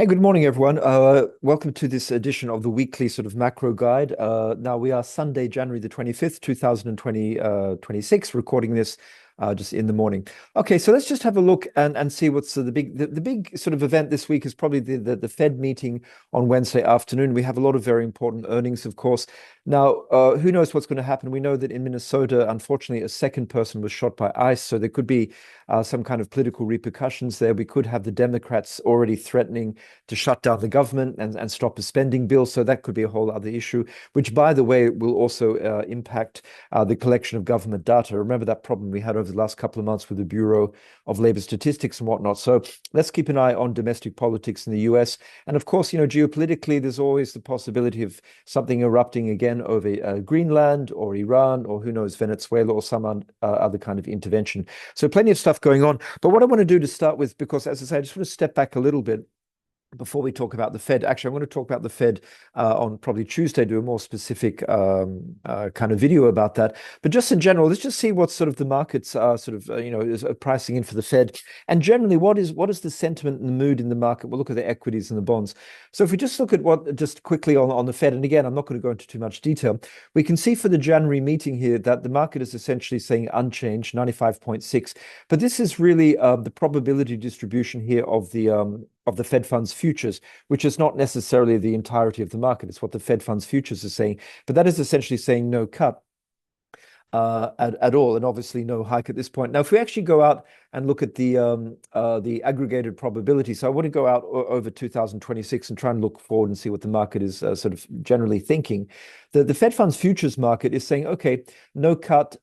Hey, good morning, everyone. Welcome to this edition of the weekly sort of macro guide. Now we are Sunday, January the 25th, 26, recording this just in the morning. Okay, so let's just have a look and see what's the big sort of event this week is probably the Fed meeting on Wednesday afternoon. We have a lot of very important earnings, of course. Now, who knows what's going to happen? We know that in Minnesota, unfortunately, a second person was shot by ICE, so there could be some kind of political repercussions there. We could have the Democrats already threatening to shut down the government and stop a spending bill. So that could be a whole other issue, which, by the way, will also impact the collection of government data. Remember that problem we had over the last couple of months with the Bureau of Labor Statistics and whatnot. So let's keep an eye on domestic politics in the US. And of course, geopolitically, there's always the possibility of something erupting again over Greenland or Iran or who knows, Venezuela or some other kind of intervention. So plenty of stuff going on. But what I want to do to start with, because as I say, I just want to step back a little bit before we talk about the Fed. Actually, I'm going to talk about the Fed on probably Tuesday, do a more specific kind of video about that. But just in general, let's just see what sort of the markets are is pricing in for the Fed. And generally, what is the sentiment and the mood in the market? We'll look at the equities and the bonds. So if we just look at what just quickly on the Fed, and again, I'm not going to go into too much detail, we can see for the January meeting here that the market is essentially saying unchanged, 95.6. But this is really the probability distribution here of the Fed funds futures, which is not necessarily the entirety of the market. It's what the Fed funds futures are saying. But that is essentially saying no cut at all, and obviously no hike at this point. Now, if we actually go out and look at the aggregated probability, so I want to go out over 2026 and try and look forward and see what the market is sort of generally thinking. The Fed funds futures market is saying, okay, no cut,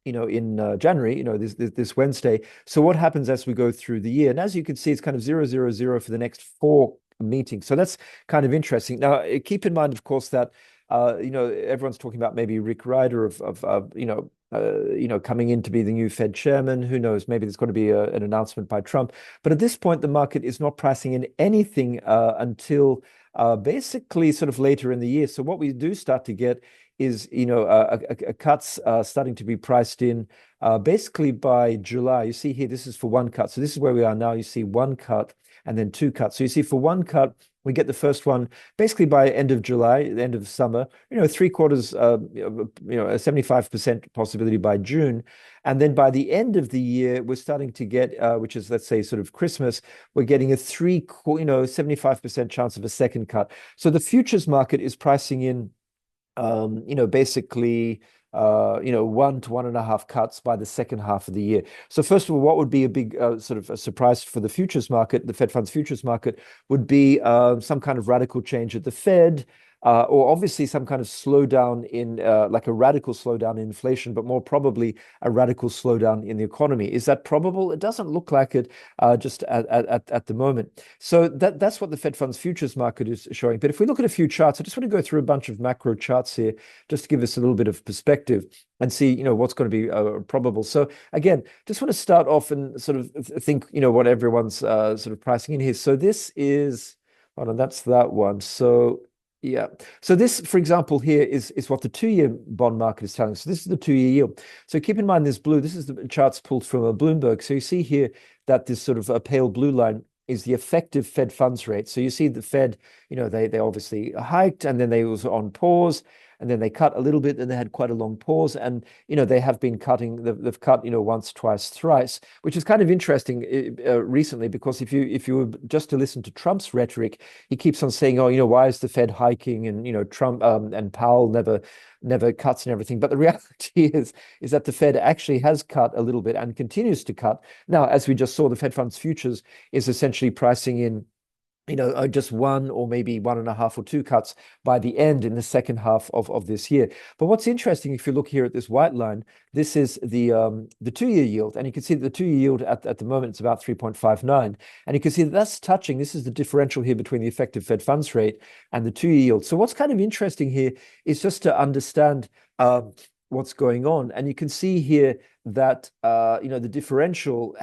in January, this Wednesday. So what happens as we go through the year? And as you can see, it's kind of 0, 0, 0 for the next 4 meetings. So that's kind of interesting. Now, keep in mind, of course, that everyone's talking about maybe Rick Ryder coming in to be the new Fed chairman. Who knows? Maybe there's going to be an announcement by Trump. But at this point, the market is not pricing in anything until basically sort of later in the year. So what we do start to get is, a cuts starting to be priced in basically by July. You see here, this is for one cut. So this is where we are now. You see one cut and then two cuts. So you see for one cut, we get the first one basically by end of July, the end of summer, three quarters, a 75% possibility by June. And then by the end of the year, we're starting to get, which is, let's say, sort of Christmas, we're getting a 75% chance of a second cut. So the futures market is pricing in, basically, 1 to 1.5 cuts by the second half of the year. So first of all, what would be a big sort of a surprise for the futures market, the Fed funds futures market, would be some kind of radical change at the Fed, or obviously some kind of slowdown in, like a radical slowdown in inflation, but more probably a radical slowdown in the economy. Is that probable? It doesn't look like it just at the moment. So that's what the Fed funds futures market is showing. But if we look at a few charts, I just want to go through a bunch of macro charts here, just to give us a little bit of perspective and see, what's going to be probable. So again, just want to start off and sort of think, what everyone's sort of pricing in here. So this is, hold on, that's that one. So yeah. So this, for example, here is what the 2-year bond market is telling us. So this is the 2-year yield. So keep in mind this blue, this is the charts pulled from a Bloomberg. So you see here that this sort of a pale blue line is the effective Fed funds rate. So you see the Fed, they obviously hiked and then they was on pause. And then they cut a little bit, and they had quite a long pause. And, they have been cutting, they've cut, once, twice, thrice, which is kind of interesting recently, because if you were just to listen to Trump's rhetoric, he keeps on saying, oh, why is the Fed hiking? And, Trump and Powell never cuts and everything. But the reality is that the Fed actually has cut a little bit and continues to cut. Now, as we just saw, the Fed funds futures is essentially pricing in just 1 or maybe 1.5 or 2 cuts by the end in the second half of this year. But what's interesting, if you look here at this white line, this is the 2-year yield, and you can see that the 2-year yield at the moment it's about 3.59, and you can see that that's touching. This is the differential here between the effective Fed funds rate and the 2-year yield. So what's kind of interesting here is just to understand what's going on, and you can see here that the differential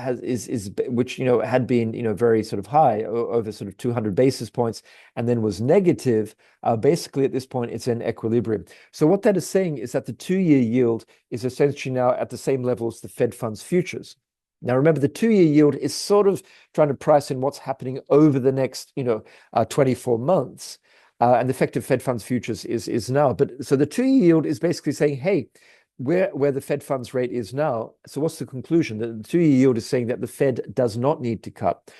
which had been very sort of high over sort of 200 basis points and then was negative. Basically at this point it's in equilibrium. So what that is saying is that the 2-year yield is essentially now at the same level as the Fed funds futures. Now, remember, the two-year yield is sort of trying to price in what's happening over the next, 24 months. And the effective Fed funds futures is now. But so the two-year yield is basically saying, hey, where the Fed funds rate is now. So what's the conclusion? The two-year yield is saying that the Fed does not need to cut.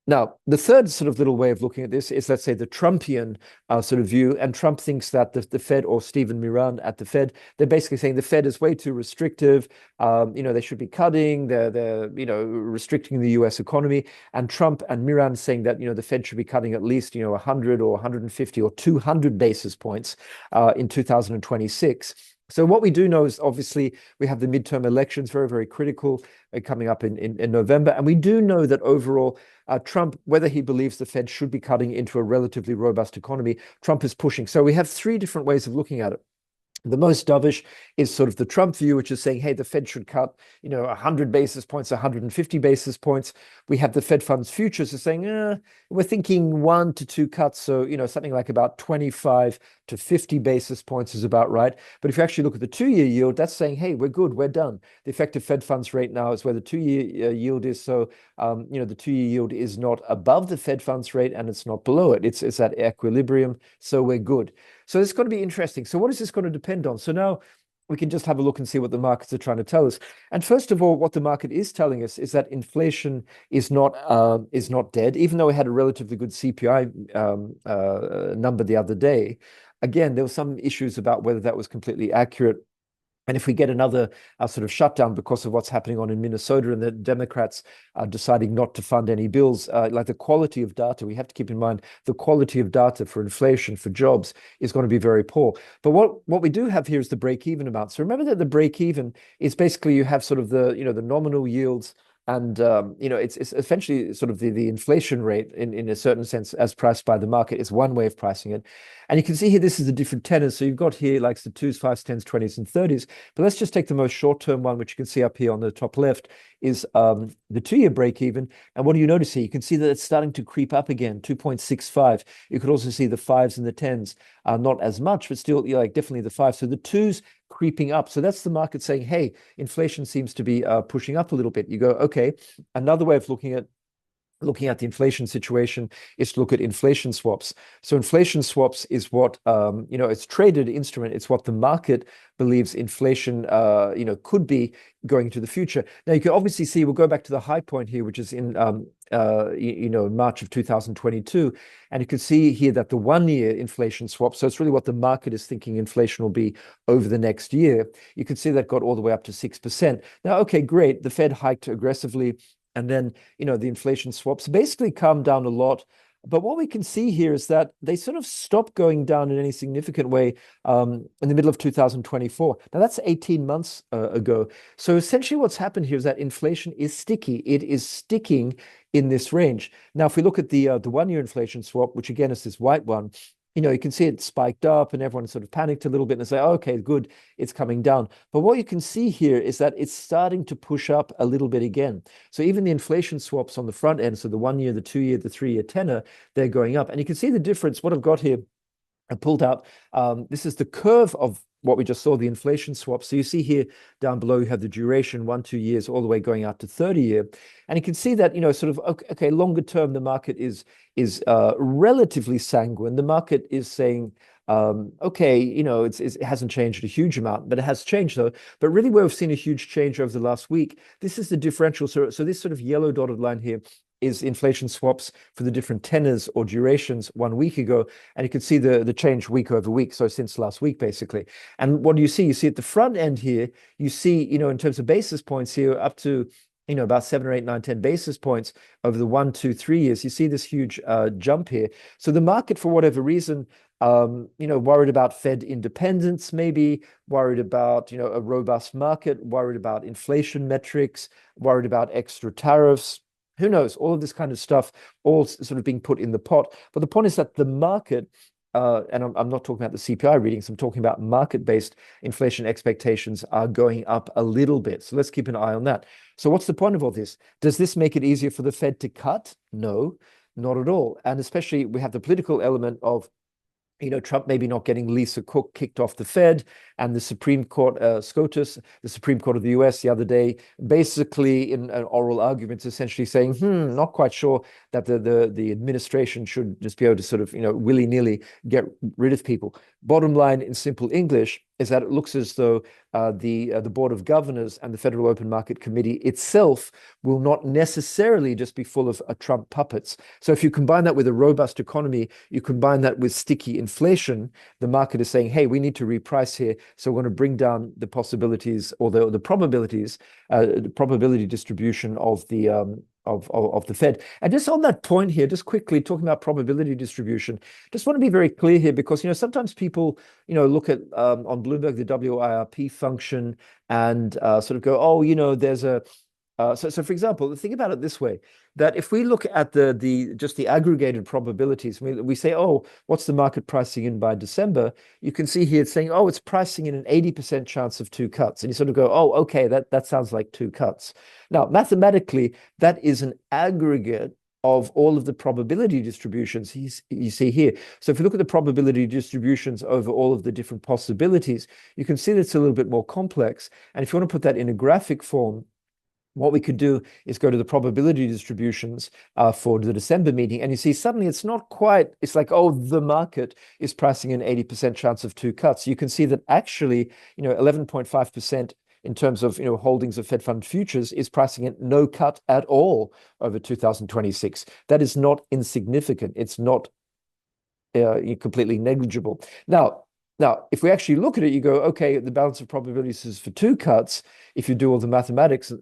Now, the third sort of little way of looking at this is, let's say, the Trumpian sort of view. And Trump thinks that the Fed, or Stephen Miran at the Fed, they're basically saying the Fed is way too restrictive. They should be cutting. They're restricting the U.S. economy. And Trump and Miran saying that, the Fed should be cutting at least, 100 or 150 or 200 basis points in 2026. So what we do know is obviously we have the midterm elections, very, very critical, coming up in November. And we do know that overall, Trump, whether he believes the Fed should be cutting into a relatively robust economy, Trump is pushing. So we have three different ways of looking at it. The most dovish is sort of the Trump view, which is saying, hey, the Fed should cut, 100 basis points, 150 basis points. We have the Fed funds futures are saying, we're thinking 1 to 2 cuts. So, something like about 25 to 50 basis points is about right. But if you actually look at the two-year yield, that's saying, hey, we're good, we're done. The effective Fed funds rate now is where the two-year yield is. So, the two-year yield is not above the Fed funds rate and it's not below it. It's at equilibrium. So we're good. So it's going to be interesting. So what is this going to depend on? So now we can just have a look and see what the markets are trying to tell us. And first of all, what the market is telling us is that inflation is not dead, even though we had a relatively good CPI number the other day. Again, there were some issues about whether that was completely accurate. And if we get another sort of shutdown because of what's happening in Minnesota and the Democrats are deciding not to fund any bills, like the quality of data, we have to keep in mind the quality of data for inflation, for jobs, is going to be very poor. But what we do have here is the break-even amount. So remember that the break-even is basically you have sort of the nominal yields. And it's essentially sort of the inflation rate in a certain sense as priced by the market is one way of pricing it. And you can see here, this is the different tenors. So you've got here like the 2s, 5s, 10s, 20s, and 30s. But let's just take the most short-term one, which you can see up here on the top left, is the two-year break-even. And what do you notice here? You can see that it's starting to creep up again, 2.65. You could also see the 5s and the 10s, not as much, but still definitely the 5s. So the 2s creeping up. So that's the market saying, hey, inflation seems to be pushing up a little bit. You go, okay, another way of looking at the inflation situation is to look at inflation swaps. So inflation swaps is what, it's traded instrument. It's what the market believes inflation, could be going into the future. Now, you can obviously see, we'll go back to the high point here, which is in, March of 2022. And you can see here that the 1-year inflation swap, so it's really what the market is thinking inflation will be over the next year. You can see that got all the way up to 6%. Now, okay, great. The Fed hiked aggressively. And then, the inflation swaps basically calmed down a lot. But what we can see here is that they sort of stopped going down in any significant way in the middle of 2024. Now, that's 18 months ago. So essentially what's happened here is that inflation is sticky. It is sticking in this range. Now, if we look at the 1-year inflation swap, which again is this white one, you can see it spiked up and everyone sort of panicked a little bit and say, oh, okay, good, it's coming down. But what you can see here is that it's starting to push up a little bit again. So even the inflation swaps on the front end, so the 1-year, the 2-year, the 3-year tenor, they're going up. And you can see the difference. What I've got here, I pulled out, this is the curve of what we just saw, the inflation swap. So you see here down below, you have the duration, 1-2 years, all the way going out to 30-year. And you can see that, sort of, okay, longer term, the market is relatively sanguine. The market is saying, okay, it hasn't changed a huge amount, but it has changed though. But really where we've seen a huge change over the last week, this is the differential. So this sort of yellow dotted line here is inflation swaps for the different tenors or durations 1 week ago. And you can see the change week over week. So since last week, basically. And what do you see? You see at the front end here, you see, in terms of basis points here, up to, about 7 or 8, 9, 10 basis points over the 1, 2, 3 years. You see this huge jump here. So the market, for whatever reason, worried about Fed independence, maybe worried about, a robust market, worried about inflation metrics, worried about extra tariffs. Who knows? All of this kind of stuff, all sort of being put in the pot. But the point is that the market, and I'm not talking about the CPI readings, I'm talking about market-based inflation expectations are going up a little bit. So let's keep an eye on that. So what's the point of all this? Does this make it easier for the Fed to cut? No, not at all. And especially we have the political element of, Trump maybe not getting Lisa Cook kicked off the Fed, and the Supreme Court, SCOTUS, the Supreme Court of the US the other day, basically in an oral argument, essentially saying, not quite sure that the administration should just be able to sort of, willy-nilly get rid of people. Bottom line, in simple English, is that it looks as though the Board of Governors and the Federal Open Market Committee itself will not necessarily just be full of Trump puppets. So if you combine that with a robust economy, you combine that with sticky inflation, the market is saying, hey, we need to reprice here. So we're going to bring down the possibilities or the probabilities, the probability distribution of the Fed. And just on that point here, just quickly talking about probability distribution, just want to be very clear here because, sometimes people, look at on Bloomberg, the WIRP function and sort of go, oh, there's a, so for example, think about it this way, that if we look at just the aggregated probabilities, we say, oh, what's the market pricing in by December? You can see here it's saying, oh, it's pricing in an 80% chance of 2 cuts. And you sort of go, oh, okay, that sounds like 2 cuts. Now, mathematically, that is an aggregate of all of the probability distributions you see here. So if you look at the probability distributions over all of the different possibilities, you can see that it's a little bit more complex. And if you want to put that in a graphic form, what we could do is go to the probability distributions for the December meeting, and you see suddenly it's not quite, it's like, oh, the market is pricing an 80% chance of 2 cuts. You can see that actually, 11.5% in terms of, holdings of Fed fund futures is pricing at no cut at all over 2026. That is not insignificant. It's not completely negligible. Now, if we actually look at it, you go, okay, the balance of probabilities is for 2 cuts. If you do all the mathematics,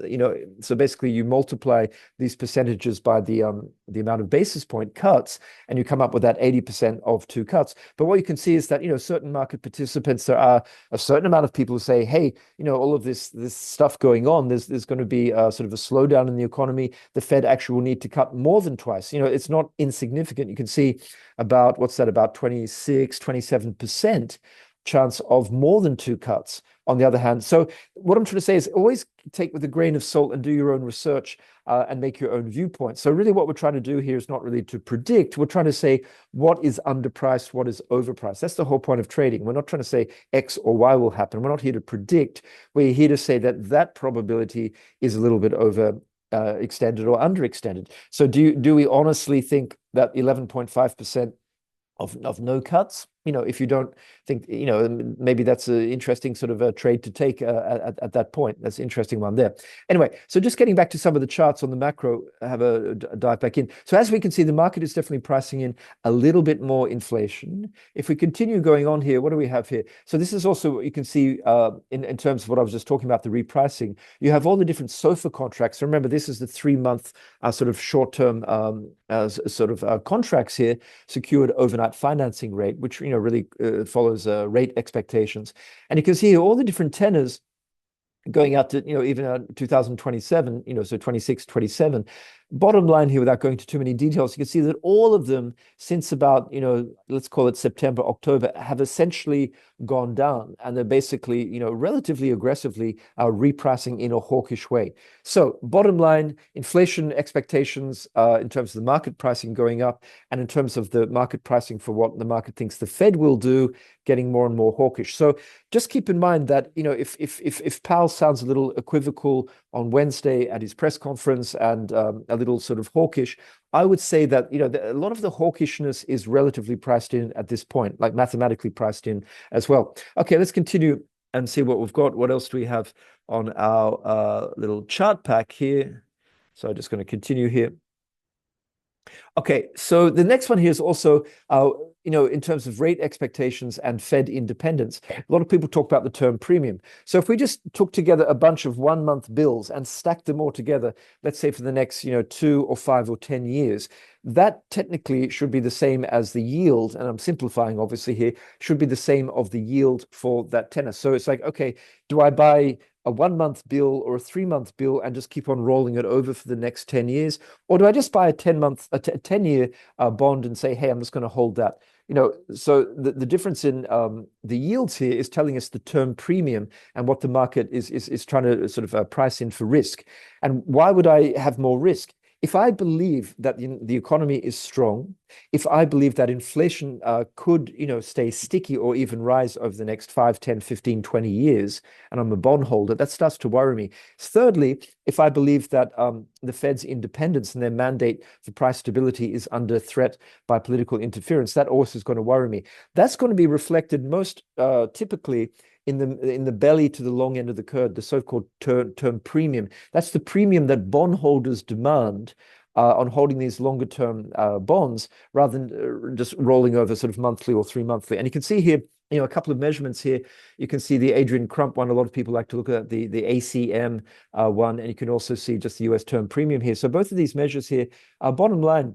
so basically you multiply these percentages by the amount of basis point cuts, and you come up with that 80% of 2 cuts. But what you can see is that, certain market participants, there are a certain amount of people who say, hey, all of this stuff going on, there's going to be sort of a slowdown in the economy. The Fed actually will need to cut more than twice. It's not insignificant. You can see about, what's that, about 26, 27% chance of more than 2 cuts on the other hand. So what I'm trying to say is always take with a grain of salt and do your own research and make your own viewpoint. So really what we're trying to do here is not really to predict. We're trying to say what is underpriced, what is overpriced. That's the whole point of trading. We're not trying to say X or Y will happen. We're not here to predict. We're here to say that probability is a little bit over extended or underextended. So do we honestly think that 11.5% of no cuts? If you don't think, maybe that's an interesting sort of a trade to take at that point. That's an interesting one there. Anyway, so just getting back to some of the charts on the macro, have a dive back in. So as we can see, the market is definitely pricing in a little bit more inflation. If we continue going on here, what do we have here? So this is also what you can see in terms of what I was just talking about, the repricing. You have all the different SOFR contracts. So remember, this is the 3-month sort of short-term contracts here, secured overnight financing rate, which really follows rate expectations. And you can see all the different tenors going out to, even 2027, so 26, 27. Bottom line here, without going into too many details, you can see that all of them since about, let's call it September, October, have essentially gone down. And they're basically, relatively aggressively repricing in a hawkish way. So bottom line, inflation expectations in terms of the market pricing going up, and in terms of the market pricing for what the market thinks the Fed will do, getting more and more hawkish. So just keep in mind that, if Powell sounds a little equivocal on Wednesday at his press conference and a little sort of hawkish, I would say that, a lot of the hawkishness is relatively priced in at this point, like mathematically priced in as well. Okay, let's continue and see what we've got. What else do we have on our little chart pack here? So I'm just going to continue here. Okay, so the next one here is also, in terms of rate expectations and Fed independence. A lot of people talk about the term premium. So if we just took together a bunch of 1-month bills and stacked them all together, let's say for the next, 2 or 5 or 10 years, that technically should be the same as the yield, and I'm simplifying obviously here, should be the same of the yield for that tenor. So it's like, okay, do I buy a 1-month bill or a 3-month bill and just keep on rolling it over for the next 10 years? Or do I just buy a 10-year bond and say, hey, I'm just going to hold that? So the difference in the yields here is telling us the term premium and what the market is trying to sort of price in for risk. And why would I have more risk? if I believe that the economy is strong, if I believe that inflation could, stay sticky or even rise over the next 5, 10, 15, 20 years, and I'm a bondholder, that starts to worry me. Thirdly, if I believe that the Fed's independence and their mandate for price stability is under threat by political interference, that also is going to worry me. That's going to be reflected most typically in the belly to the long end of the curve, the so-called term premium. That's the premium that bondholders demand on holding these longer term bonds rather than just rolling over sort of monthly or 3 monthly. And you can see here, a couple of measurements here. You can see the Adrian Crump one. A lot of people like to look at the ACM one, and you can also see just the US term premium here. So both of these measures here, bottom line,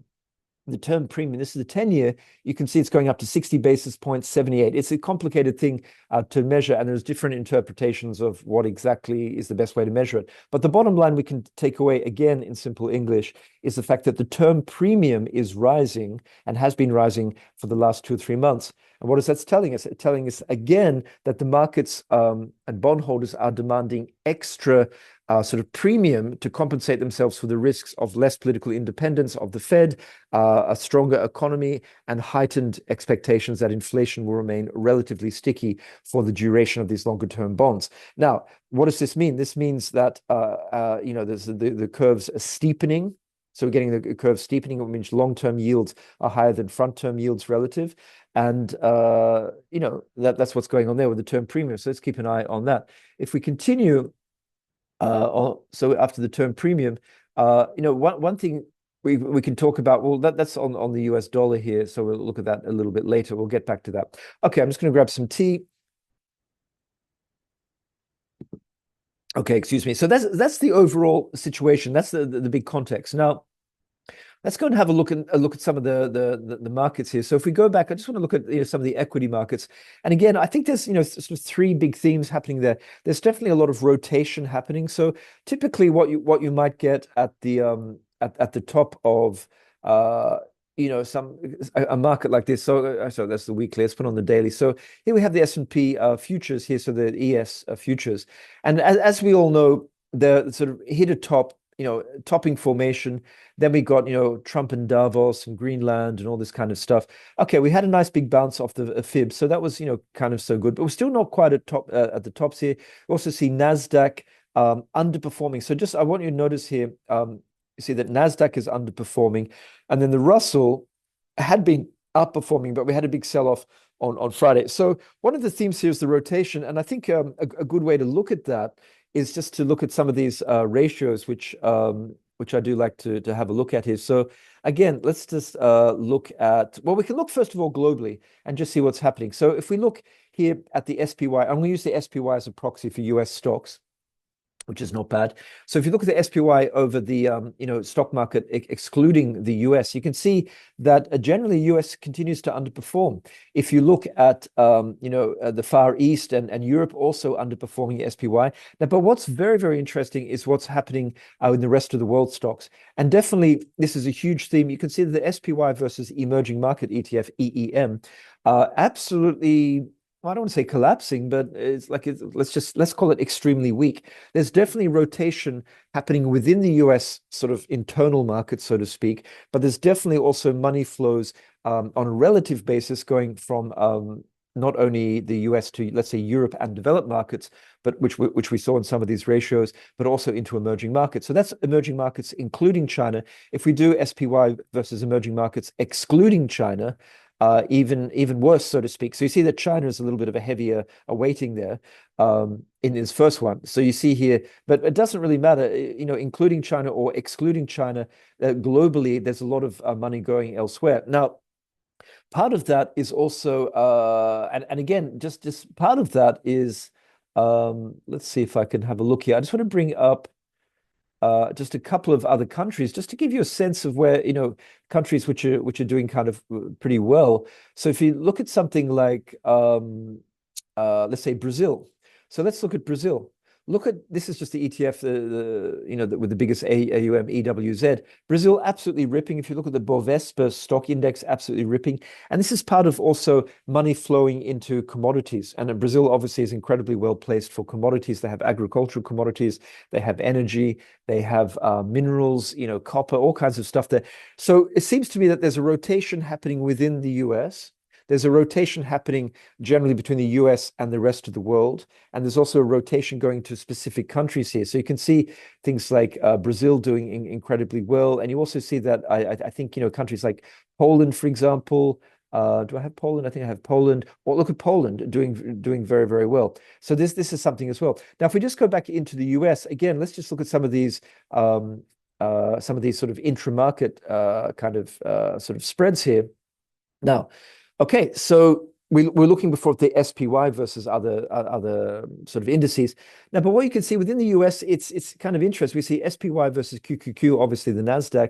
the term premium, this is the 10-year, you can see it's going up to 60 basis points, 78. It's a complicated thing to measure, and there's different interpretations of what exactly is the best way to measure it. But the bottom line we can take away, again, in simple English, is the fact that the term premium is rising and has been rising for the last 2 or 3 months. And what is that telling us? It's telling us, again, that the markets and bondholders are demanding extra sort of premium to compensate themselves for the risks of less political independence of the Fed, a stronger economy, and heightened expectations that inflation will remain relatively sticky for the duration of these longer term bonds. Now, what does this mean? This means that there's the curves are steepening. So we're getting the curve steepening, which means long-term yields are higher than front-term yields relative. And, that's what's going on there with the term premium. So let's keep an eye on that. If we continue, so after the term premium, one thing we can talk about, well, that's on the US dollar here. So we'll look at that a little bit later. We'll get back to that. Okay, I'm just going to grab some tea. Okay, excuse me. So that's the overall situation. That's the big context. Now, let's go and have a look at some of the markets here. So if we go back, I just want to look at some of the equity markets. And again, I think there's sort of three big themes happening there. There's definitely a lot of rotation happening. So typically, what you might get at the top of a market like this. So that's the weekly. Let's put on the daily. So here we have the S&P futures here. So the ES futures, and as we all know, the sort of hit a top. Topping formation. Then we got, Trump and Davos and Greenland and all this kind of stuff. Okay, we had a nice big bounce off the fib, so that was, kind of so good. But we're still not quite at the tops here. We also see Nasdaq underperforming. So I want you to notice here, you see that Nasdaq is underperforming, and then the Russell had been outperforming, but we had a big sell-off on Friday. So one of the themes here is the rotation, and I think a good way to look at that is just to look at some of these ratios, which I do like to have a look at here. So again, let's just look at, well, we can look first of all globally and just see what's happening. So if we look here at the SPY, I'm going to use the SPY as a proxy for US stocks, which is not bad. So if you look at the SPY over the stock market excluding the US, you can see that generally US continues to underperform. If you look at the Far East and Europe also underperforming the SPY. Now, but what's very, very interesting is what's happening in the rest of the world stocks. And definitely this is a huge theme. You can see that the SPY versus emerging market ETF, EEM, absolutely, I don't want to say collapsing, but let's call it extremely weak. There's definitely rotation happening within the US sort of internal market, so to speak, but there's definitely also money flows on a relative basis going from not only the US to, let's say, Europe and developed markets, but which we saw in some of these ratios, but also into emerging markets. So that's emerging markets, including China. If we do SPY versus emerging markets, excluding China, even worse, so to speak. So you see that China is a little bit of a heavier weighting there in this first one. So you see here, but it doesn't really matter, including China or excluding China, globally, there's a lot of money going elsewhere. Now, part of that is also, and again, just part of that is, let's see if I can have a look here. I just want to bring up just a couple of other countries, just to give you a sense of where, countries which are doing kind of pretty well. So if you look at something like, let's say Brazil. So let's look at Brazil. look at this is just the ETF, with the biggest AUM, EWZ. Brazil absolutely ripping. If you look at the Bovespa stock index, absolutely ripping. And this is part of also money flowing into commodities. And Brazil obviously is incredibly well placed for commodities. They have agricultural commodities, they have energy, they have minerals, copper, all kinds of stuff there. So it seems to me that there's a rotation happening within the US. There's a rotation happening generally between the US and the rest of the world. And there's also a rotation going to specific countries here. So you can see things like Brazil doing incredibly well. And you also see that I think, countries like Poland, for example. Do I have Poland? I think I have Poland. Well, look at Poland doing very, very well. So this is something as well. Now, if we just go back into the US, again, let's just look at some of these sort of intra-market sort of spreads here. Now, okay, so we're looking before the SPY versus other sort of indices. Now, but what you can see within the US, it's kind of interesting. We see SPY versus QQQ, obviously the Nasdaq,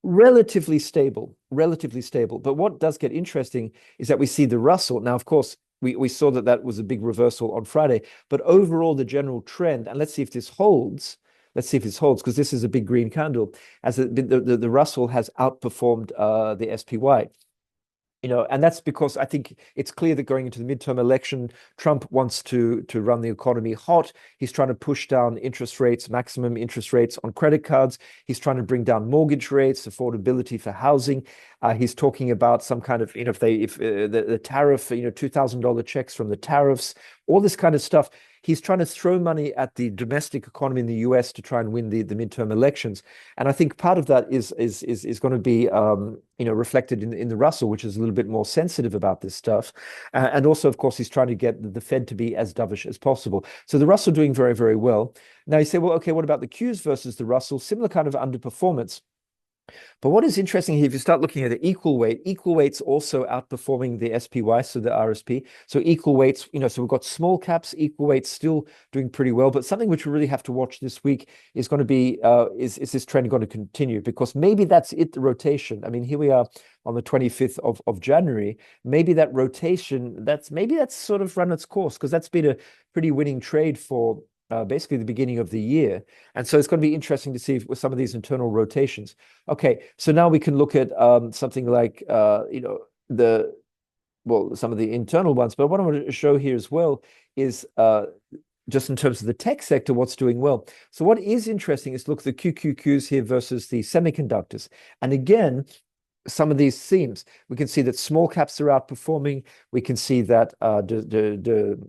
relatively stable. But what does get interesting is that we see the Russell. Now, of course, we saw that was a big reversal on Friday, but overall the general trend, and let's see if this holds. Let's see if this holds, because this is a big green candle, as the Russell has outperformed the SPY. And that's because I think it's clear that going into the midterm election, Trump wants to run the economy hot. He's trying to push down interest rates, maximum interest rates on credit cards. He's trying to bring down mortgage rates, affordability for housing. He's talking about some kind of, if the tariff, $2,000 checks from the tariffs, all this kind of stuff. He's trying to throw money at the domestic economy in the US to try and win the midterm elections. And I think part of that is going to be reflected in the Russell, which is a little bit more sensitive about this stuff. And also, of course, he's trying to get the Fed to be as dovish as possible. So the Russell doing very, very well. Now you say, well, okay, what about the Qs versus the Russell? Similar kind of underperformance. But what is interesting here, if you start looking at the equal weight's also outperforming the SPY, so the RSP. So equal weights, so we've got small caps, equal weights still doing pretty well. But something which we really have to watch this week is going to be, is this trend going to continue? Because maybe that's it, the rotation. I mean, here we are on the 25th of January. Maybe that rotation, that's sort of run its course, because that's been a pretty winning trade for basically the beginning of the year. And so it's going to be interesting to see with some of these internal rotations. Okay, so now we can look at something like, some of the internal ones. But what I want to show here as well is just in terms of the tech sector, what's doing well. So what is interesting is look at the QQQs here versus the semiconductors. And again, some of these themes, we can see that small caps are outperforming. We can see that the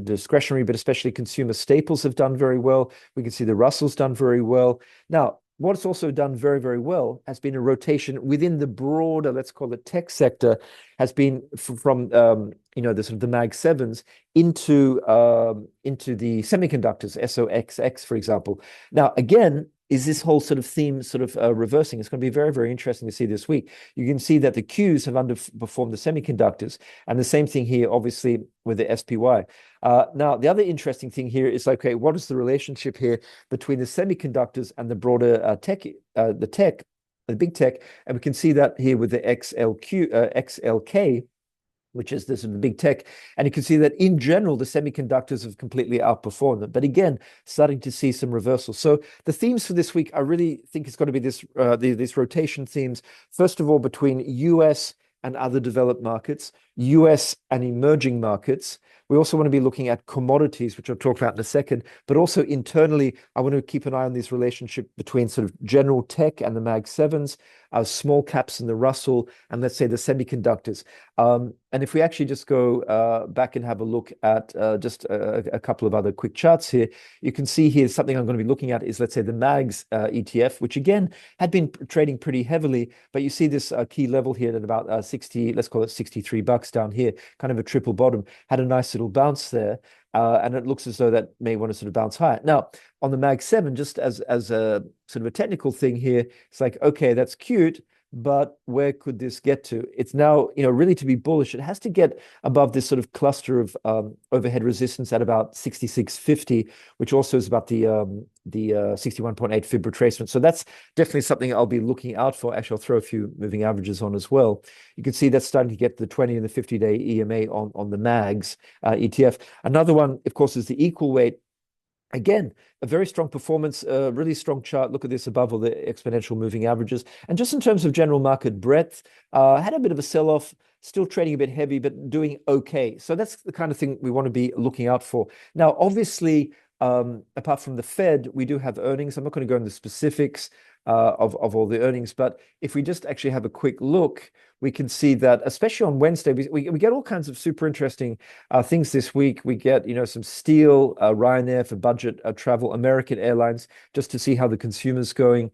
discretionary, but especially consumer staples have done very well. We can see the Russell's done very well. Now, what's also done very, very well has been a rotation within the broader, let's call it tech sector, has been from the sort of the Mag 7s into the semiconductors, SOXX, for example. Now, again, is this whole sort of theme sort of reversing? It's going to be very, very interesting to see this week. You can see that the Qs have underperformed the semiconductors, and the same thing here, obviously, with the SPY. Now, the other interesting thing here is, okay, what is the relationship here between the semiconductors and the broader tech, the big tech? And we can see that here with the XLK, which is this big tech. And you can see that in general, the semiconductors have completely outperformed them. But again, starting to see some reversals. So the themes for this week, I really think it's going to be these rotation themes. First of all, between US and other developed markets, US and emerging markets. We also want to be looking at commodities, which I'll talk about in a second, but also internally, I want to keep an eye on this relationship between sort of general tech and the Mag 7s, small caps and the Russell, and let's say the semiconductors. And if we actually just go back and have a look at just a couple of other quick charts here, you can see here something I'm going to be looking at is, let's say, the MAGS ETF, which again had been trading pretty heavily, but you see this key level here at about 60, let's call it $63 down here, kind of a triple bottom, had a nice little bounce there. And it looks as though that may want to sort of bounce higher. Now, on the Mag 7, just as a sort of a technical thing here, it's like, okay, that's cute, but where could this get to? It's now, really to be bullish, it has to get above this sort of cluster of overhead resistance at about 66.50, which also is about the 61.8 fib retracement. So that's definitely something I'll be looking out for. Actually, I'll throw a few moving averages on as well. You can see that's starting to get the 20 and the 50-day EMA on the MAGS ETF. Another one, of course, is the equal weight. Again, a very strong performance, a really strong chart. Look at this above all the exponential moving averages. And just in terms of general market breadth, had a bit of a sell-off, still trading a bit heavy, but doing okay. So that's the kind of thing we want to be looking out for. Now, obviously, apart from the Fed, we do have earnings. I'm not going to go into the specifics of all the earnings, but if we just actually have a quick look, we can see that, especially on Wednesday, we get all kinds of super interesting things this week. We get, some steel, Ryanair for budget travel, American Airlines, just to see how the consumer's going.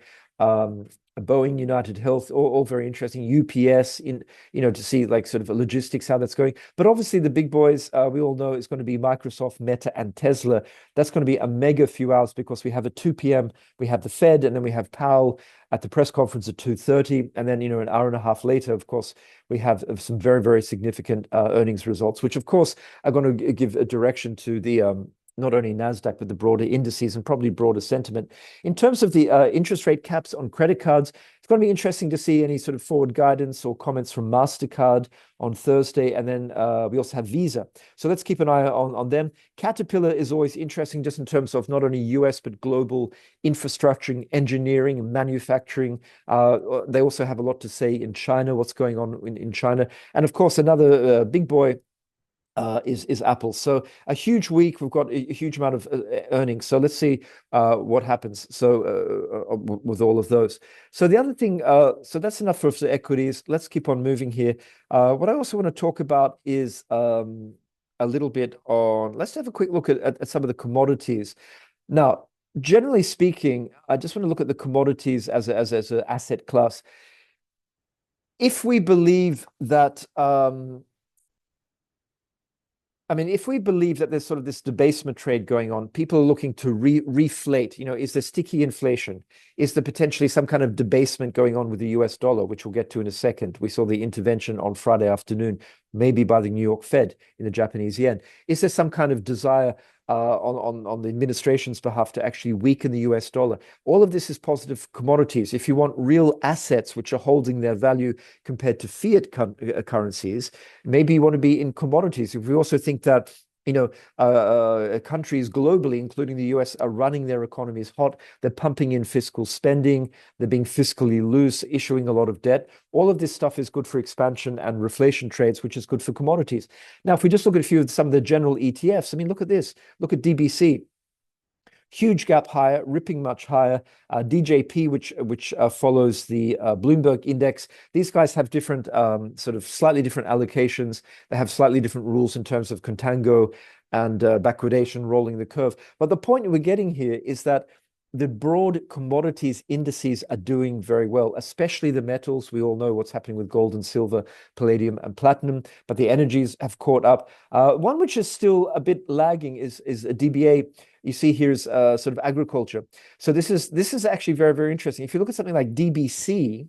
Boeing, United Health, all very interesting. UPS, to see like sort of logistics, how that's going. But obviously the big boys, we all know it's going to be Microsoft, Meta, and Tesla. That's going to be a mega few hours because we have at 2 p.m., we have the Fed, and then we have Powell at the press conference at 2:30. And then, an hour and a half later, of course, we have some very, very significant earnings results, which of course are going to give a direction to the not only NASDAQ, but the broader indices and probably broader sentiment. In terms of the interest rate caps on credit cards, it's going to be interesting to see any sort of forward guidance or comments from MasterCard on Thursday. And then we also have Visa. So let's keep an eye on them. Caterpillar is always interesting just in terms of not only US, but global infrastructure, engineering, and manufacturing. They also have a lot to say in China, what's going on in China. And of course, another big boy is Apple. So a huge week. We've got a huge amount of earnings. So let's see what happens. So with all of those. So the other thing, so that's enough for the equities. Let's keep on moving here. What I also want to talk about is a little bit on, let's have a quick look at some of the commodities. Now, generally speaking, I just want to look at the commodities as an asset class. If we believe that, if we believe that there's sort of this debasement trade going on, people are looking to reflate, is there sticky inflation? Is there potentially some kind of debasement going on with the US dollar, which we'll get to in a second? We saw the intervention on Friday afternoon, maybe by the New York Fed in the Japanese yen. Is there some kind of desire on the administration's behalf to actually weaken the US dollar? All of this is positive for commodities. If you want real assets which are holding their value compared to fiat currencies, maybe you want to be in commodities. If we also think that countries globally, including the US, are running their economies hot. They're pumping in fiscal spending. They're being fiscally loose, issuing a lot of debt. All of this stuff is good for expansion and reflation trades, which is good for commodities. Now, if we just look at some of the general ETFs, look at this. Look at DBC. Huge gap higher, ripping much higher. DJP, which follows the Bloomberg index. These guys have different, sort of slightly different allocations. They have slightly different rules in terms of contango and backwardation, rolling the curve. But the point we're getting here is that the broad commodities indices are doing very well, especially the metals. We all know what's happening with gold and silver, palladium and platinum, but the energies have caught up. One which is still a bit lagging is a DBA. You see here's sort of agriculture. So this is actually very, very interesting. If you look at something like DBC,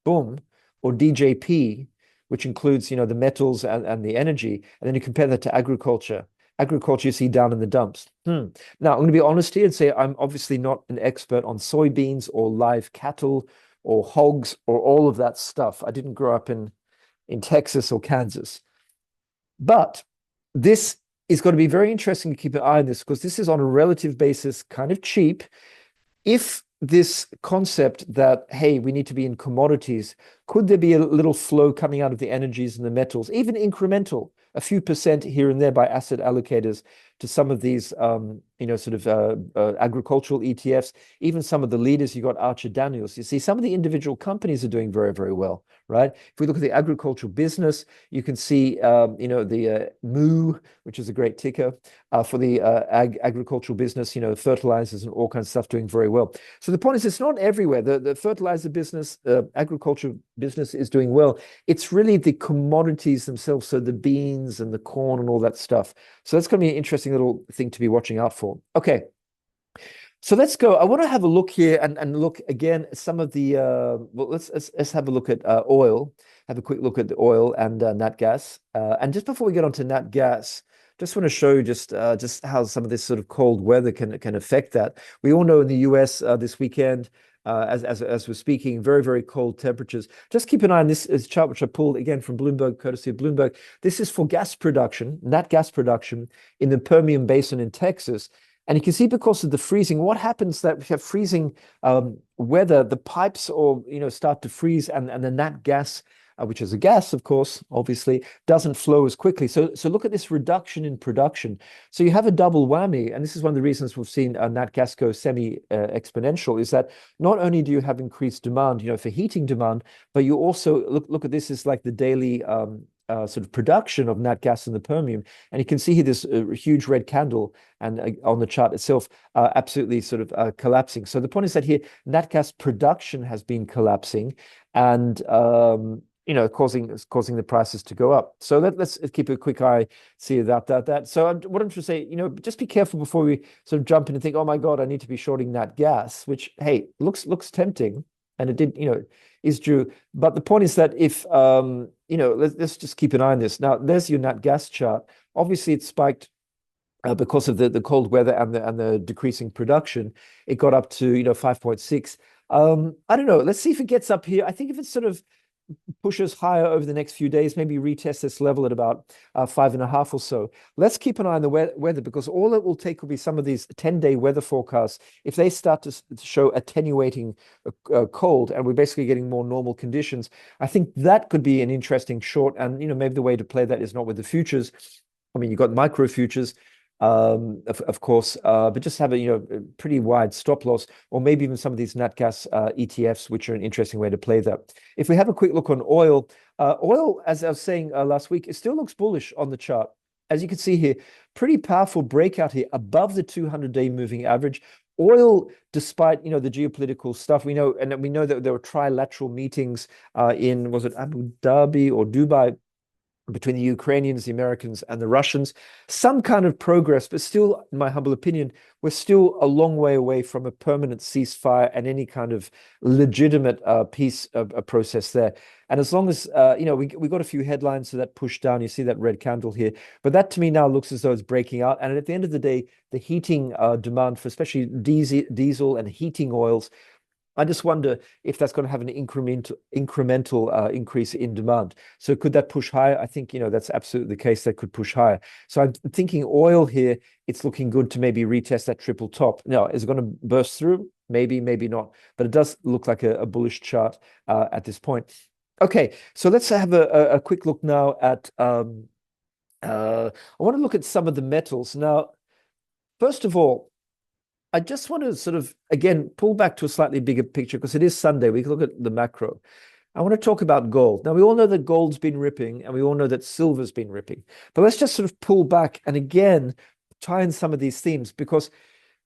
boom, or DJP, which includes, the metals and the energy, and then you compare that to agriculture. Agriculture you see down in the dumps. Now, I'm going to be honest here and say I'm obviously not an expert on soybeans or live cattle or hogs or all of that stuff. I didn't grow up in Texas or Kansas. But this is going to be very interesting to keep an eye on this because this is on a relative basis kind of cheap. If this concept that, hey, we need to be in commodities, could there be a little flow coming out of the energies and the metals, even incremental, a few percent here and there by asset allocators to some of these, agricultural ETFs, even some of the leaders? You got Archer Daniels. You see, some of the individual companies are doing very, very well, right? If we look at the agricultural business, you can see, the MOO, which is a great ticker for the agricultural business, fertilizers and all kinds of stuff doing very well. So the point is, it's not everywhere. The fertilizer business, agriculture business is doing well. It's really the commodities themselves, so the beans and the corn and all that stuff. So that's going to be an interesting little thing to be watching out for. Okay, so let's go. I want to have a look here and look again at some of the well, let's have a look at oil. Have a quick look at the oil and nat gas. And just before we get onto nat gas, just want to show you just how some of this sort of cold weather can affect that. We all know in the US this weekend, as we're speaking, very, very cold temperatures. Just keep an eye on this chart, which I pulled again from Bloomberg, courtesy of Bloomberg. This is for gas production, nat gas production in the Permian Basin in Texas. And you can see because of the freezing, what happens that we have freezing weather, the pipes or start to freeze, and the nat gas, which is a gas, of course, obviously, doesn't flow as quickly. So look at this reduction in production. So you have a double whammy, and this is one of the reasons we've seen nat gas go semi-exponential, is that not only do you have increased demand, for heating demand, but you also look at this as like the daily sort of production of nat gas in the Permian. And you can see here this huge red candle and on the chart itself absolutely sort of collapsing. So the point is that here nat gas production has been collapsing and causing the prices to go up. So let's keep a quick eye, see that. So what I'm trying to say, just be careful before we sort of jump in and think, oh my God, I need to be shorting nat gas, which, hey, looks tempting. And it did, is true. But the point is that if, let's just keep an eye on this. Now, there's your nat gas chart. Obviously, it spiked because of the cold weather and the decreasing production. It got up to, 5.6. I don't know. Let's see if it gets up here. I think if it sort of pushes higher over the next few days, maybe retest this level at about 5.5 or so. Let's keep an eye on the weather, because all it will take will be some of these 10-day weather forecasts. If they start to show attenuating cold and we're basically getting more normal conditions, I think that could be an interesting short. And maybe the way to play that is not with the futures. I mean, you've got micro futures, of course, but just have a pretty wide stop loss, or maybe even some of these nat gas ETFs, which are an interesting way to play that. If we have a quick look on oil, as I was saying last week, it still looks bullish on the chart. As you can see here, pretty powerful breakout here above the 200-day moving average. Oil, despite the geopolitical stuff, we know that there were trilateral meetings in, was it Abu Dhabi or Dubai, between the Ukrainians, the Americans, and the Russians. Some kind of progress, but still, in my humble opinion, we're still a long way away from a permanent ceasefire and any kind of legitimate peace process there. And as long as, we got a few headlines so that pushed down, you see that red candle here, but that to me now looks as though it's breaking out. And at the end of the day, the heating demand for especially diesel and heating oils, I just wonder if that's going to have an incremental increase in demand. So could that push higher? I think, that's absolutely the case. That could push higher. So I'm thinking oil here, it's looking good to maybe retest that triple top. Now, is it going to burst through? Maybe, maybe not. But it does look like a bullish chart at this point. Okay, so let's have a quick look now at, I want to look at some of the metals. Now, first of all, I just want to sort of, again, pull back to a slightly bigger picture, because it is Sunday. We can look at the macro. I want to talk about gold. Now, we all know that gold's been ripping, and we all know that silver's been ripping. But let's just sort of pull back and, again, tie in some of these themes, because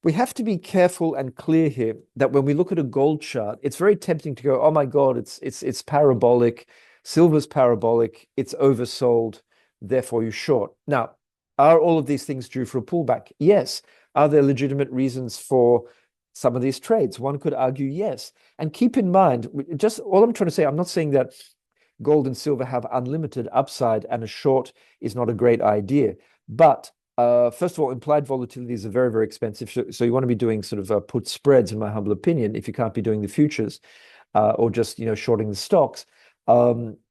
we have to be careful and clear here that when we look at a gold chart, it's very tempting to go, oh my God, it's parabolic, silver's parabolic, it's oversold, therefore you're short. Now, are all of these things due for a pullback? Yes. Are there legitimate reasons for some of these trades? One could argue yes. And keep in mind, just all I'm trying to say, I'm not saying that gold and silver have unlimited upside and a short is not a great idea. But first of all, implied volatilities are very, very expensive. So you want to be doing sort of put spreads, in my humble opinion, if you can't be doing the futures or just, shorting the stocks.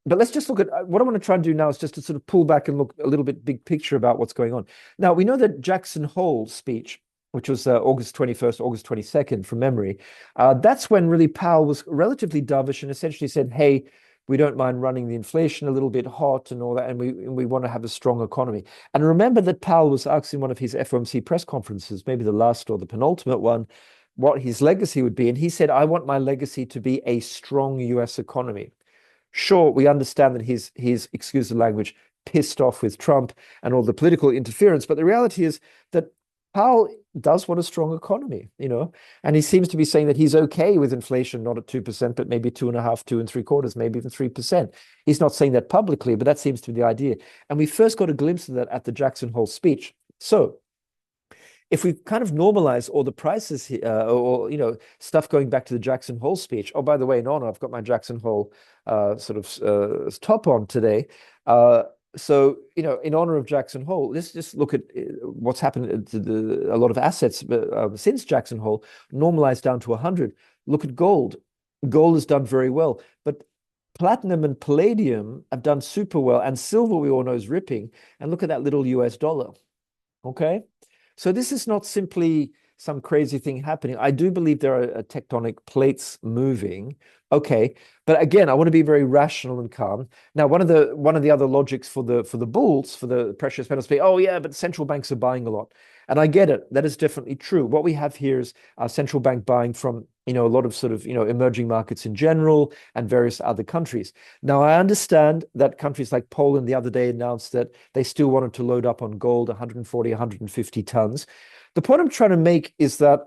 But let's just look at what I want to try and do now is just to sort of pull back and look a little bit big picture about what's going on. Now, we know that Jackson Hole's speech, which was August 21st, August 22nd from memory, that's when really Powell was relatively dovish and essentially said, hey, we don't mind running the inflation a little bit hot and all that, and we want to have a strong economy. And remember that Powell was asked in one of his FOMC press conferences, maybe the last or the penultimate one, what his legacy would be. And he said, I want my legacy to be a strong US economy. Sure, we understand that he's, excuse the language, pissed off with Trump and all the political interference, but the reality is that Powell does want a strong economy, and he seems to be saying that he's okay with inflation, not at 2%, but maybe 2.5%, 2.75%, maybe even 3%. He's not saying that publicly, but that seems to be the idea. And we first got a glimpse of that at the Jackson Hole speech. So if we kind of normalize all the prices here, or stuff going back to the Jackson Hole speech. Oh, by the way, no, I've got my Jackson Hole sort of top on today. So in honor of Jackson Hole, let's just look at what's happened to a lot of assets since Jackson Hole, normalized down to 100. Look at gold. Gold has done very well, but platinum and palladium have done super well, and silver we all know is ripping. And look at that little US dollar. Okay. So this is not simply some crazy thing happening. I do believe there are tectonic plates moving. Okay, but again, I want to be very rational and calm. Now, one of the other logics for the bulls, for the precious metals, be, oh yeah, but central banks are buying a lot, and I get it. That is definitely true. What we have here is central bank buying from a lot of sort of emerging markets in general and various other countries. Now, I understand that countries like Poland the other day announced that they still wanted to load up on gold, 140, 150 tons. The point I'm trying to make is that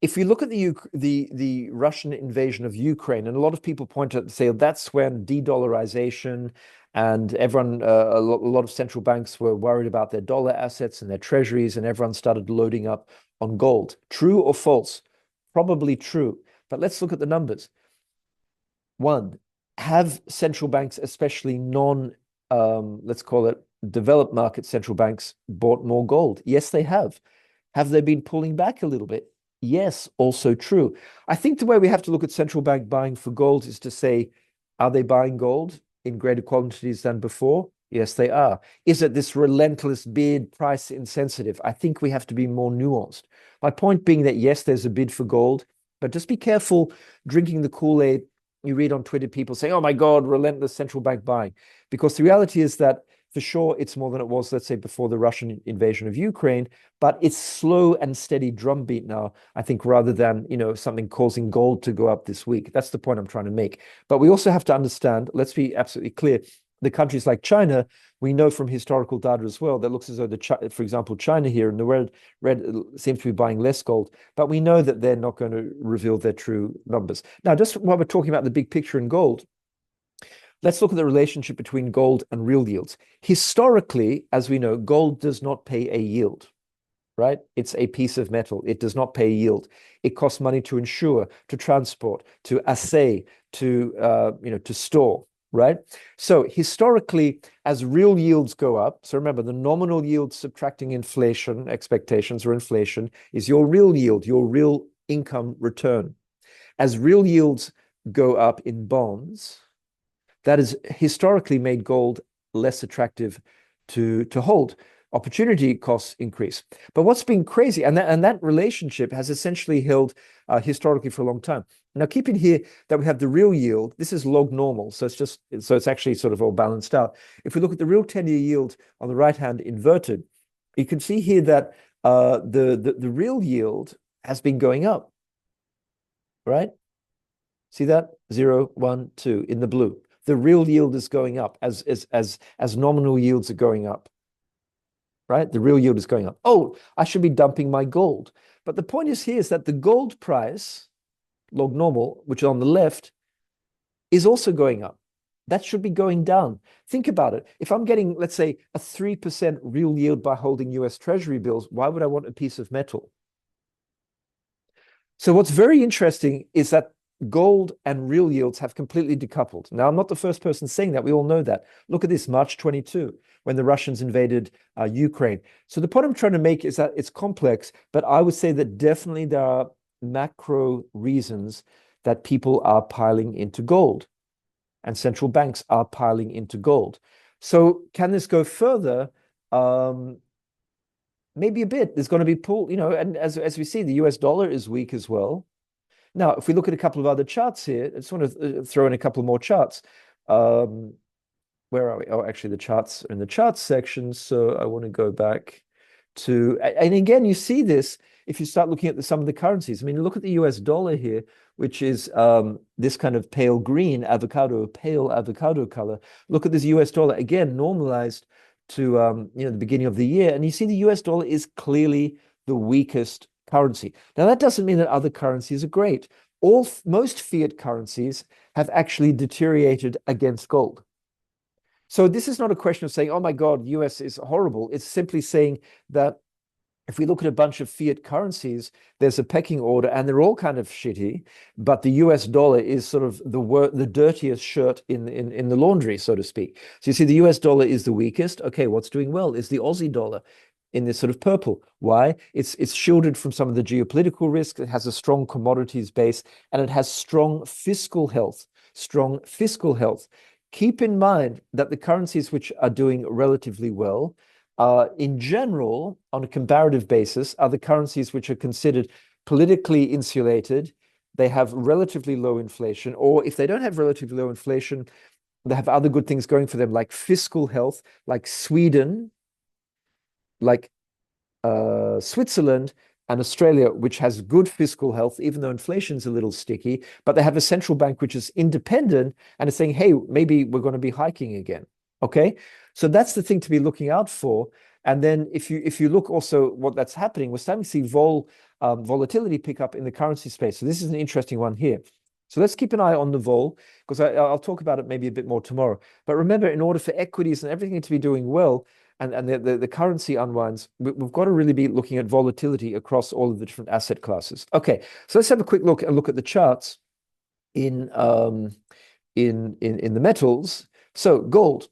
if you look at the Russian invasion of Ukraine, and a lot of people point at say that's when de-dollarization and everyone, a lot of central banks were worried about their dollar assets and their treasuries, and everyone started loading up on gold. True or false? Probably true. But let's look at the numbers. One, have central banks, especially let's call it developed market central banks, bought more gold? Yes, they have. Have they been pulling back a little bit? Yes, also true. I think the way we have to look at central bank buying for gold is to say, are they buying gold in greater quantities than before? Yes, they are. Is it this relentless bid, price insensitive? I think we have to be more nuanced. My point being that yes, there's a bid for gold, but just be careful drinking the Kool-Aid. You read on Twitter people saying, oh my God, relentless central bank buying. Because the reality is that for sure, it's more than it was, let's say, before the Russian invasion of Ukraine, but it's slow and steady drumbeat now, I think, rather than, something causing gold to go up this week. That's the point I'm trying to make. But we also have to understand, let's be absolutely clear, the countries like China, we know from historical data as well, that looks as though, for example, China here in the red seems to be buying less gold, but we know that they're not going to reveal their true numbers. Now, just while we're talking about the big picture in gold, let's look at the relationship between gold and real yields. Historically, as we know, gold does not pay a yield, right? It's a piece of metal. It does not pay a yield. It costs money to insure, to transport, to assay, to store, right? So historically, as real yields go up, so remember the nominal yield subtracting inflation expectations or inflation is your real yield, your real income return. As real yields go up in bonds, that has historically made gold less attractive to hold. Opportunity costs increase. But what's been crazy, and that relationship has essentially held historically for a long time. Now, keep in here that we have the real yield. This is log normal, so it's actually sort of all balanced out. If we look at the real 10-year yield on the right hand inverted, you can see here that the real yield has been going up, right? See that? 0, 1, 2 in the blue. The real yield is going up as nominal yields are going up, right? The real yield is going up. Oh, I should be dumping my gold. But the point is here is that the gold price, log normal, which is on the left, is also going up. That should be going down. Think about it. If I'm getting, let's say, a 3% real yield by holding US Treasury bills, why would I want a piece of metal? So what's very interesting is that gold and real yields have completely decoupled. Now, I'm not the first person saying that. We all know that. Look at this, March 22, when the Russians invaded Ukraine. So the point I'm trying to make is that it's complex, but I would say that definitely there are macro reasons that people are piling into gold and central banks are piling into gold. So can this go further? Maybe a bit. There's going to be pull, and as we see, the US dollar is weak as well. Now, if we look at a couple of other charts here, I just want to throw in a couple more charts. Where are we? Oh, actually, the charts are in the charts section. So I want to go back to, and again, you see this if you start looking at some of the currencies. I mean, look at the US dollar here, which is this kind of pale green pale avocado color. Look at this US dollar, again, normalized to the beginning of the year. And you see the US dollar is clearly the weakest currency. Now, that doesn't mean that other currencies are great. Most fiat currencies have actually deteriorated against gold. So this is not a question of saying, oh my God, US is horrible. It's simply saying that if we look at a bunch of fiat currencies, there's a pecking order and they're all kind of shitty, but the US dollar is sort of the dirtiest shirt in the laundry, so to speak. So you see the US dollar is the weakest. Okay, what's doing well is the Aussie dollar in this sort of purple. Why? It's shielded from some of the geopolitical risk. It has a strong commodities base and it has strong fiscal health. Keep in mind that the currencies which are doing relatively well in general, on a comparative basis, are the currencies which are considered politically insulated. They have relatively low inflation, or if they don't have relatively low inflation, they have other good things going for them, like fiscal health, like Sweden, like Switzerland and Australia, which has good fiscal health, even though inflation's a little sticky, but they have a central bank which is independent and is saying, hey, maybe we're going to be hiking again. Okay. So that's the thing to be looking out for. And then if you look also what that's happening, we're starting to see volatility pick up in the currency space. So this is an interesting one here. So let's keep an eye on the vol, because I'll talk about it maybe a bit more tomorrow. But remember, in order for equities and everything to be doing well, and the currency unwinds, we've got to really be looking at volatility across all of the different asset classes. Okay, so let's have a quick look at the charts in the metals. So gold,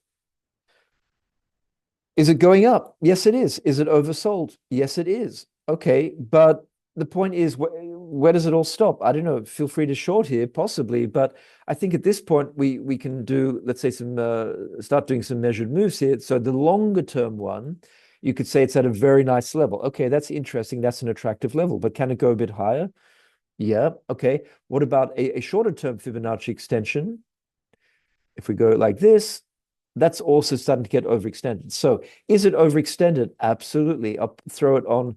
is it going up? Yes, it is. Is it oversold? Yes, it is. Okay, but the point is, where does it all stop? I don't know. Feel free to short here, possibly, but I think at this point we can do, let's say, start doing some measured moves here. So the longer term one, you could say it's at a very nice level. Okay, that's interesting. That's an attractive level, but can it go a bit higher? Yeah. Okay. What about a shorter term Fibonacci extension? If we go like this, that's also starting to get overextended. So is it overextended? Absolutely. I'll throw it on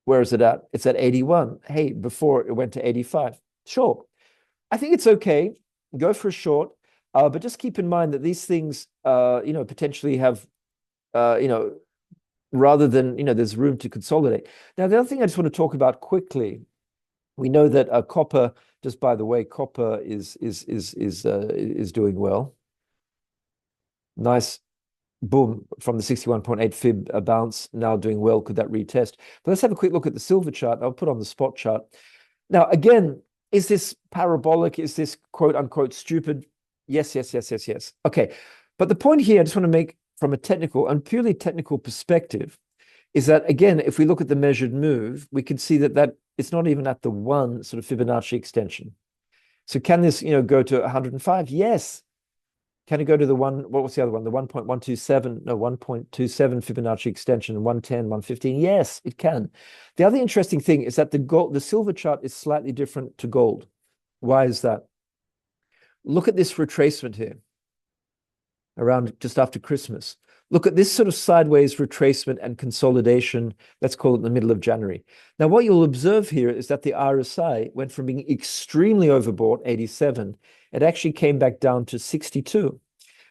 where is it at? It's at 81. Hey, before it went to 85. Sure. I think it's okay. Go for a short. But just keep in mind that these things, potentially have, rather than, there's room to consolidate. Now, the other thing I just want to talk about quickly, we know that copper, just by the way, copper is doing well. Nice boom from the 61.8 fib bounce, now doing well. Could that retest? But let's have a quick look at the silver chart. I'll put on the spot chart. Now, again, is this parabolic? Is this quote unquote stupid? Yes, yes, yes, yes, yes. Okay. But the point here, I just want to make from a technical and purely technical perspective, is that, again, if we look at the measured move, we can see that it's not even at the one sort of Fibonacci extension. So can this, go to 105? Yes. Can it go to the one, what was the other one? The 1.127, no, 1.27 Fibonacci extension, 110, 115? Yes, it can. The other interesting thing is that the silver chart is slightly different to gold. Why is that? Look at this retracement here around just after Christmas. Look at this sort of sideways retracement and consolidation, let's call it in the middle of January. Now, what you'll observe here is that the RSI went from being extremely overbought, 87, it actually came back down to 62.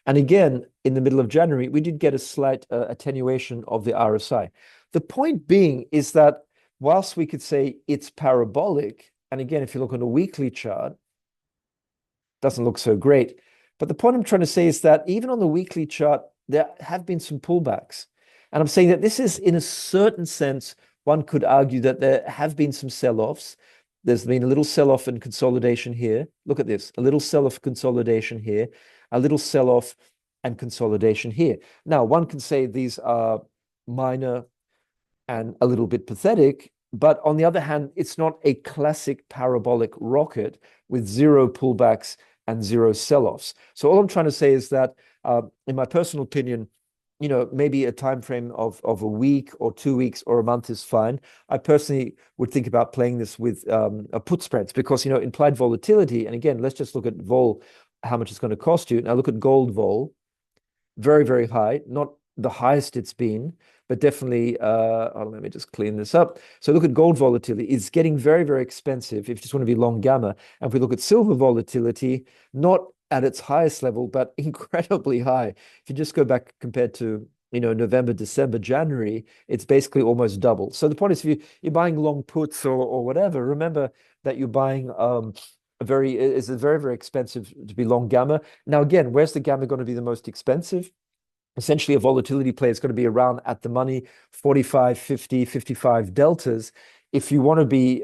And again, in the middle of January, we did get a slight attenuation of the RSI. The point being is that whilst we could say it's parabolic, and again, if you look on a weekly chart, doesn't look so great. But the point I'm trying to say is that even on the weekly chart, there have been some pullbacks. And I'm saying that this is, in a certain sense, one could argue that there have been some sell-offs. There's been a little sell-off and consolidation here. Look at this, a little sell-off consolidation here, a little sell-off and consolidation here. Now, one can say these are minor and a little bit pathetic, but on the other hand, it's not a classic parabolic rocket with zero pullbacks and zero sell-offs. So all I'm trying to say is that, in my personal opinion, maybe a time frame of a week or 2 weeks or a month is fine. I personally would think about playing this with a put spreads, because implied volatility. And again, let's just look at vol, how much it's going to cost you. Now look at gold vol, very, very high, not the highest it's been, but definitely, let me just clean this up. So look at gold volatility. It's getting very, very expensive if you just want to be long gamma. And if we look at silver volatility, not at its highest level, but incredibly high. If you just go back compared to, November, December, January, it's basically almost double. So the point is, if you're buying long puts or whatever, remember that you're buying it's very, very expensive to be long gamma. Now, again, where's the gamma going to be the most expensive? Essentially, a volatility play is going to be around at the money, 45, 50, 55 deltas. If you want to be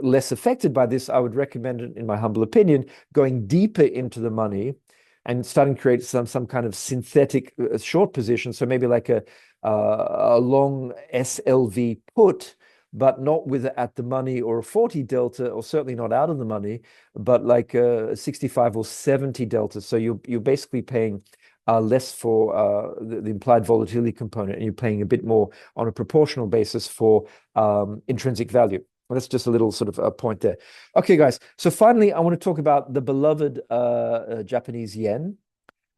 less affected by this, I would recommend, in my humble opinion, going deeper into the money and starting to create some kind of synthetic short position. So maybe like a long SLV put, but not with at the money or a 40 delta, or certainly not out of the money, but like a 65 or 70 delta. So you're basically paying less for the implied volatility component, and you're paying a bit more on a proportional basis for intrinsic value. Well, that's just a little sort of a point there. Okay, guys. So finally, I want to talk about the beloved Japanese yen.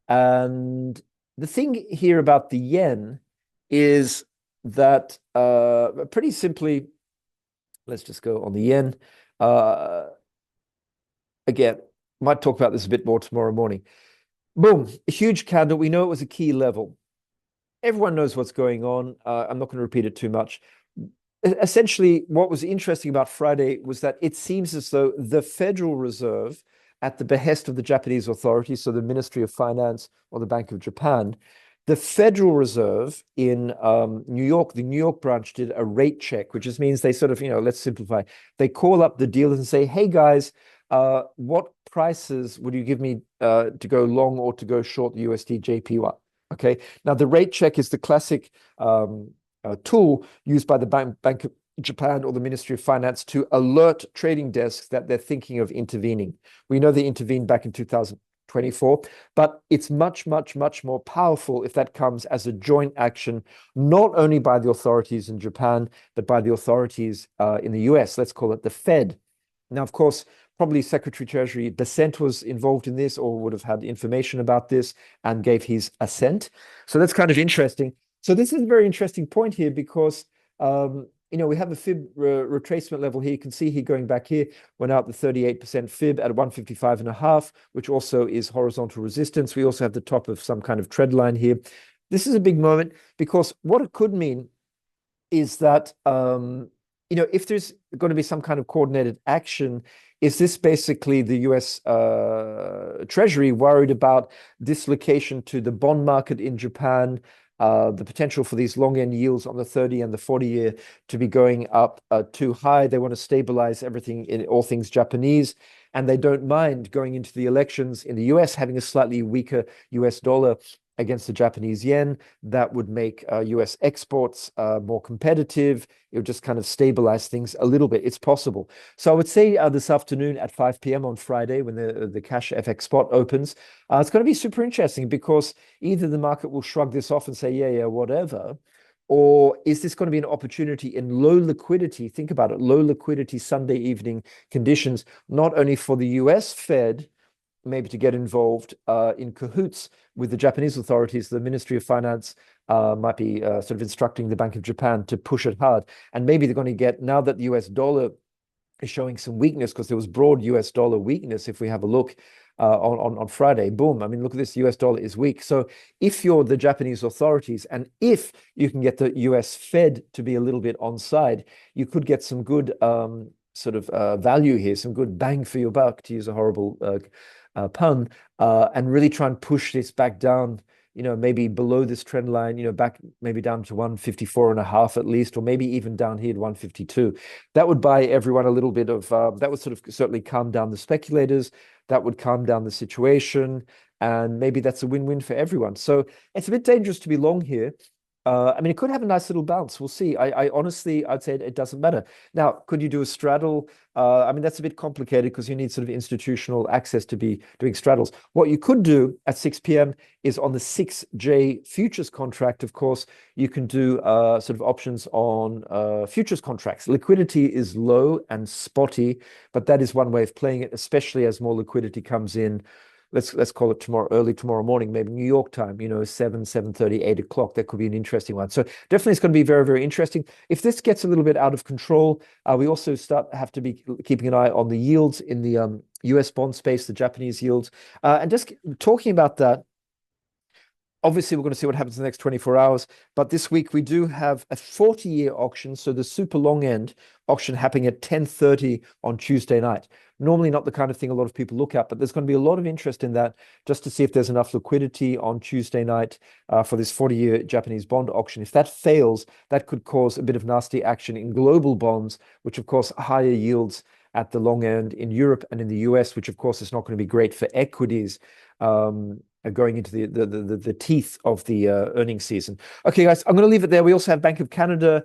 And the thing here about the yen is that pretty simply, let's just go on the yen. Again, might talk about this a bit more tomorrow morning. Boom, a huge candle. We know it was a key level. Everyone knows what's going on. I'm not going to repeat it too much. Essentially, what was interesting about Friday was that it seems as though the Federal Reserve, at the behest of the Japanese authorities, so the Ministry of Finance or the Bank of Japan, the Federal Reserve in New York, the New York branch did a rate check, which just means they sort of, let's simplify. They call up the dealers and say, hey, guys, what prices would you give me to go long or to go short the USD JPY? Okay. Now, the rate check is the classic tool used by the Bank of Japan or the Ministry of Finance to alert trading desks that they're thinking of intervening. We know they intervened back in 2024, but it's much, much, much more powerful if that comes as a joint action, not only by the authorities in Japan, but by the authorities in the US. Let's call it the Fed. Now, of course, probably Secretary Treasury Bessent was involved in this or would have had information about this and gave his assent. So that's kind of interesting. So this is a very interesting point here because, we have a fib retracement level here. You can see here going back here, went out the 38% fib at 155.5, which also is horizontal resistance. We also have the top of some kind of trend line here. This is a big moment because what it could mean is that, if there's going to be some kind of coordinated action, is this basically the US Treasury worried about dislocation to the bond market in Japan, the potential for these long end yields on the 30 and the 40-year to be going up too high? They want to stabilize everything in all things Japanese, and they don't mind going into the elections in the US having a slightly weaker US dollar against the Japanese yen. That would make US exports more competitive. It would just kind of stabilize things a little bit. It's possible. So I would say this afternoon at 5 p.m. on Friday, when the cash FX spot opens, it's going to be super interesting because either the market will shrug this off and say, yeah, whatever, or is this going to be an opportunity in low liquidity? Think about it, low liquidity Sunday evening conditions, not only for the US Fed, maybe to get involved in cahoots with the Japanese authorities. The Ministry of Finance might be sort of instructing the Bank of Japan to push it hard. And maybe they're going to get, now that the US dollar is showing some weakness, because there was broad US dollar weakness, if we have a look on Friday, boom, I mean, look at this, US dollar is weak. So if you're the Japanese authorities, and if you can get the US Fed to be a little bit on side, you could get some good sort of value here, some good bang for your buck, to use a horrible pun, and really try and push this back down, maybe below this trend line, back maybe down to 154.5 at least, or maybe even down here at 152. That would buy everyone a little bit of, that would sort of certainly calm down the speculators. That would calm down the situation. And maybe that's a win-win for everyone. So it's a bit dangerous to be long here. I mean, it could have a nice little bounce. We'll see. I honestly, I'd say it doesn't matter. Now, could you do a straddle? I mean, that's a bit complicated because you need sort of institutional access to be doing straddles. What you could do at 6 p.m. is on the 6J futures contract. Of course, you can do sort of options on futures contracts. Liquidity is low and spotty, but that is one way of playing it, especially as more liquidity comes in. Let's call it early tomorrow morning, maybe New York time, 7:30, 8 o'clock. That could be an interesting one. So definitely it's going to be very, very interesting. If this gets a little bit out of control, we also have to be keeping an eye on the yields in the US bond space, the Japanese yields. And just talking about that, obviously, we're going to see what happens in the next 24 hours. But this week, we do have a 40-year auction. So the super long end auction happening at 10:30 on Tuesday night. Normally not the kind of thing a lot of people look at, but there's going to be a lot of interest in that just to see if there's enough liquidity on Tuesday night for this 40-year Japanese bond auction. If that fails, that could cause a bit of nasty action in global bonds, which, of course, higher yields at the long end in Europe and in the US, which, of course, is not going to be great for equities. Going into the teeth of the earnings season. Okay, guys, I'm going to leave it there. We also have Bank of Canada.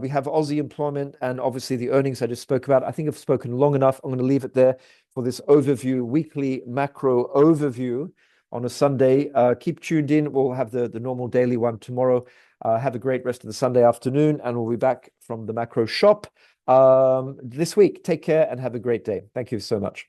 We have Aussie employment and obviously the earnings I just spoke about. I think I've spoken long enough. I'm going to leave it there for this overview, weekly macro overview on a Sunday. Keep tuned in. We'll have the normal daily one tomorrow. Have a great rest of the Sunday afternoon, and we'll be back from the macro shop this week. Take care and have a great day. Thank you so much.